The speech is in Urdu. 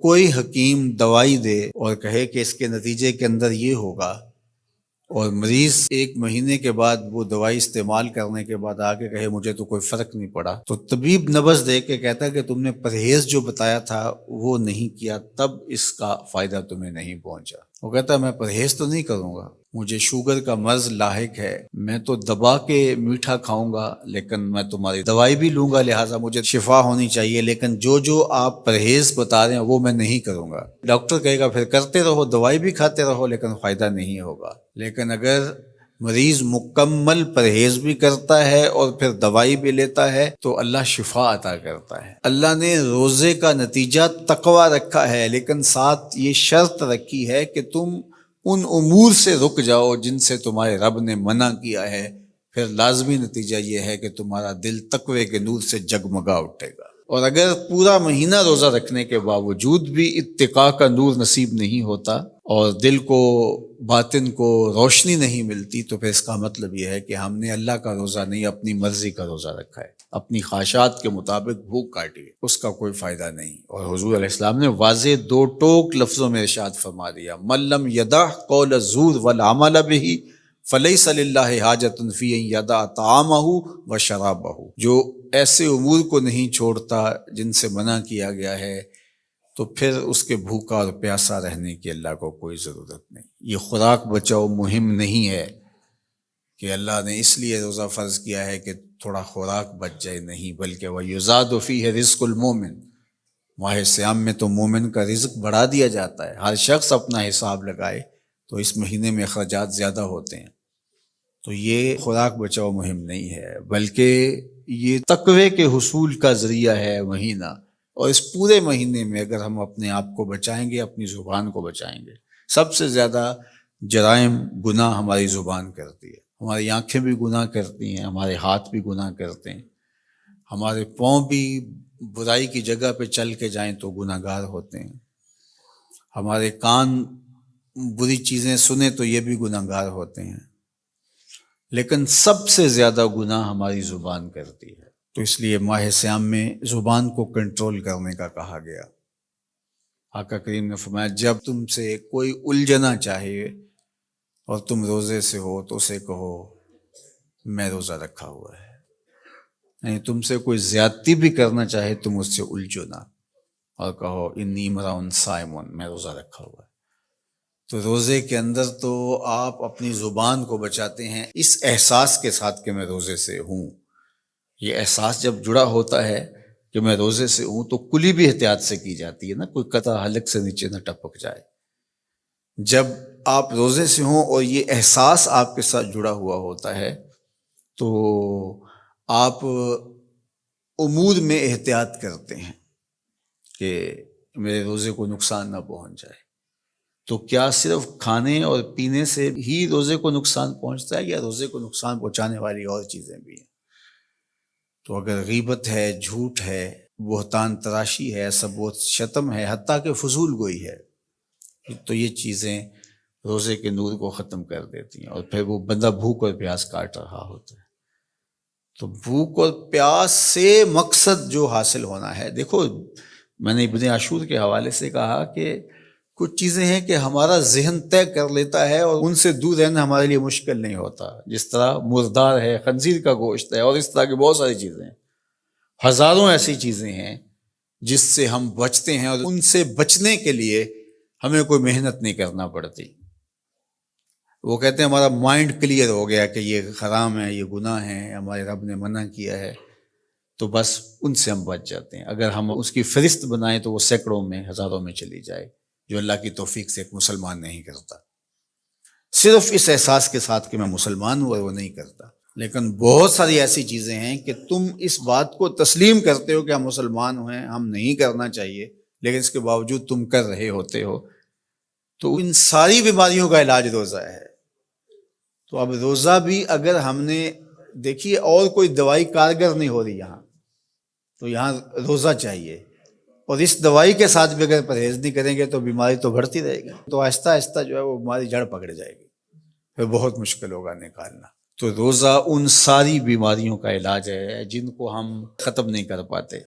کوئی حکیم دوائی دے اور کہے کہ اس کے نتیجے کے اندر یہ ہوگا، اور مریض 1 مہینے کے بعد وہ دوائی استعمال کرنے کے بعد آ کے کہے مجھے تو کوئی فرق نہیں پڑا، تو طبیب نبض دے کے کہتا ہے کہ تم نے پرہیز جو بتایا تھا وہ نہیں کیا، تب اس کا فائدہ تمہیں نہیں پہنچا۔ وہ کہتا ہے میں پرہیز تو نہیں کروں گا، مجھے شوگر کا مرض لاحق ہے، میں تو دبا کے میٹھا کھاؤں گا، لیکن میں تمہاری دوائی بھی لوں گا، لہٰذا مجھے شفا ہونی چاہیے، لیکن جو آپ پرہیز بتا رہے ہیں وہ میں نہیں کروں گا۔ ڈاکٹر کہے گا پھر کرتے رہو، دوائی بھی کھاتے رہو، لیکن فائدہ نہیں ہوگا۔ لیکن اگر مریض مکمل پرہیز بھی کرتا ہے اور پھر دوائی بھی لیتا ہے تو اللہ شفا عطا کرتا ہے۔ اللہ نے روزے کا نتیجہ تقوی رکھا ہے، لیکن ساتھ یہ شرط رکھی ہے کہ تم ان امور سے رک جاؤ جن سے تمہارے رب نے منع کیا ہے، پھر لازمی نتیجہ یہ ہے کہ تمہارا دل تقوی کے نور سے جگمگا اٹھے گا۔ اور اگر پورا مہینہ روزہ رکھنے کے باوجود بھی اتقاء کا نور نصیب نہیں ہوتا اور دل کو باطن کو روشنی نہیں ملتی، تو پھر اس کا مطلب یہ ہے کہ ہم نے اللہ کا روزہ نہیں اپنی مرضی کا روزہ رکھا ہے، اپنی خواہشات کے مطابق بھوک کاٹی ہے، اس کا کوئی فائدہ نہیں۔ اور حضور علیہ السلام نے واضح 2 ٹوک لفظوں میں ارشاد فرما دیا، من لم یدع قول الزور والعمل به فلیس للہ حاجۃ فی ان یدع طعامہ وشرابہ، جو ایسے امور کو نہیں چھوڑتا جن سے منع کیا گیا ہے تو پھر اس کے بھوکا اور پیاسا رہنے کی اللہ کو کوئی ضرورت نہیں۔ یہ خوراک بچاؤ مہم نہیں ہے کہ اللہ نے اس لیے روزہ فرض کیا ہے کہ تھوڑا خوراک بچ جائے، نہیں، بلکہ وَيُزَادُ فِيهِ رِزْقُ الْمُؤْمِنِ، ماہ سیام میں تو مومن کا رزق بڑھا دیا جاتا ہے۔ ہر شخص اپنا حساب لگائے تو اس مہینے میں اخراجات زیادہ ہوتے ہیں، تو یہ خوراک بچاؤ مہم نہیں ہے، بلکہ یہ تقوی کے حصول کا ذریعہ ہے مہینہ۔ اور اس پورے مہینے میں اگر ہم اپنے آپ کو بچائیں گے، اپنی زبان کو بچائیں گے، سب سے زیادہ جرائم گناہ ہماری زبان کرتی ہے، ہماری آنکھیں بھی گناہ کرتی ہیں، ہمارے ہاتھ بھی گناہ کرتے ہیں، ہمارے پاؤں بھی برائی کی جگہ پہ چل کے جائیں تو گناہ گار ہوتے ہیں، ہمارے کان بری چیزیں سنیں تو یہ بھی گناہ گار ہوتے ہیں، لیکن سب سے زیادہ گناہ ہماری زبان کرتی ہے۔ تو اس لیے ماہ سیام میں زبان کو کنٹرول کرنے کا کہا گیا۔ آقا کریم نے فرمایا جب تم سے کوئی الجھنا چاہے اور تم روزے سے ہو تو اسے کہو میں روزہ رکھا ہوا ہے، یعنی تم سے کوئی زیادتی بھی کرنا چاہے تم اس سے الجھو نہ، اور کہو انی امرؤ صائم، میں روزہ رکھا ہوا ہے۔ تو روزے کے اندر تو آپ اپنی زبان کو بچاتے ہیں اس احساس کے ساتھ کہ میں روزے سے ہوں۔ یہ احساس جب جڑا ہوتا ہے کہ میں روزے سے ہوں تو کلی بھی احتیاط سے کی جاتی ہے نا، کوئی قطع حلق سے نیچے نہ ٹپک جائے۔ جب آپ روزے سے ہوں اور یہ احساس آپ کے ساتھ جڑا ہوا ہوتا ہے تو آپ امور میں احتیاط کرتے ہیں کہ میرے روزے کو نقصان نہ پہنچ جائے۔ تو کیا صرف کھانے اور پینے سے ہی روزے کو نقصان پہنچتا ہے، یا روزے کو نقصان پہنچانے والی اور چیزیں بھی ہیں؟ تو اگر غیبت ہے، جھوٹ ہے، بہتان تراشی ہے، سب و شتم ہے، حتیٰ کہ فضول گوئی ہے، تو یہ چیزیں روزے کے نور کو ختم کر دیتی ہیں، اور پھر وہ بندہ بھوک اور پیاس کاٹ رہا ہوتا ہے۔ تو بھوک اور پیاس سے مقصد جو حاصل ہونا ہے، دیکھو میں نے ابن عاشور کے حوالے سے کہا کہ کچھ چیزیں ہیں کہ ہمارا ذہن طے کر لیتا ہے اور ان سے دور رہنا ہمارے لیے مشکل نہیں ہوتا، جس طرح مردار ہے، خنزیر کا گوشت ہے، اور اس طرح کی بہت ساری چیزیں ہیں، ہزاروں ایسی چیزیں ہیں جس سے ہم بچتے ہیں، اور ان سے بچنے کے لیے ہمیں کوئی محنت نہیں کرنا پڑتی۔ وہ کہتے ہیں ہمارا مائنڈ کلیئر ہو گیا کہ یہ حرام ہے، یہ گناہ ہے، ہمارے رب نے منع کیا ہے، تو بس ان سے ہم بچ جاتے ہیں۔ اگر ہم اس کی فہرست بنائیں تو وہ سینکڑوں میں، ہزاروں میں چلی جائے، جو اللہ کی توفیق سے ایک مسلمان نہیں کرتا، صرف اس احساس کے ساتھ کہ میں مسلمان ہوں، اور وہ نہیں کرتا۔ لیکن بہت ساری ایسی چیزیں ہیں کہ تم اس بات کو تسلیم کرتے ہو کہ ہم مسلمان ہیں، ہم نہیں کرنا چاہیے، لیکن اس کے باوجود تم کر رہے ہوتے ہو، تو ان ساری بیماریوں کا علاج روزہ ہے۔ تو اب روزہ بھی اگر ہم نے دیکھیے اور کوئی دوائی کارگر نہیں ہو رہی یہاں، تو یہاں روزہ چاہیے، اور اس دوائی کے ساتھ بھی اگر پرہیز نہیں کریں گے تو بیماری تو بڑھتی رہے گی، تو آہستہ آہستہ جو ہے وہ بیماری جڑ پکڑ جائے گی، پھر بہت مشکل ہوگا نکالنا۔ تو روزہ ان ساری بیماریوں کا علاج ہے جن کو ہم ختم نہیں کر پاتے۔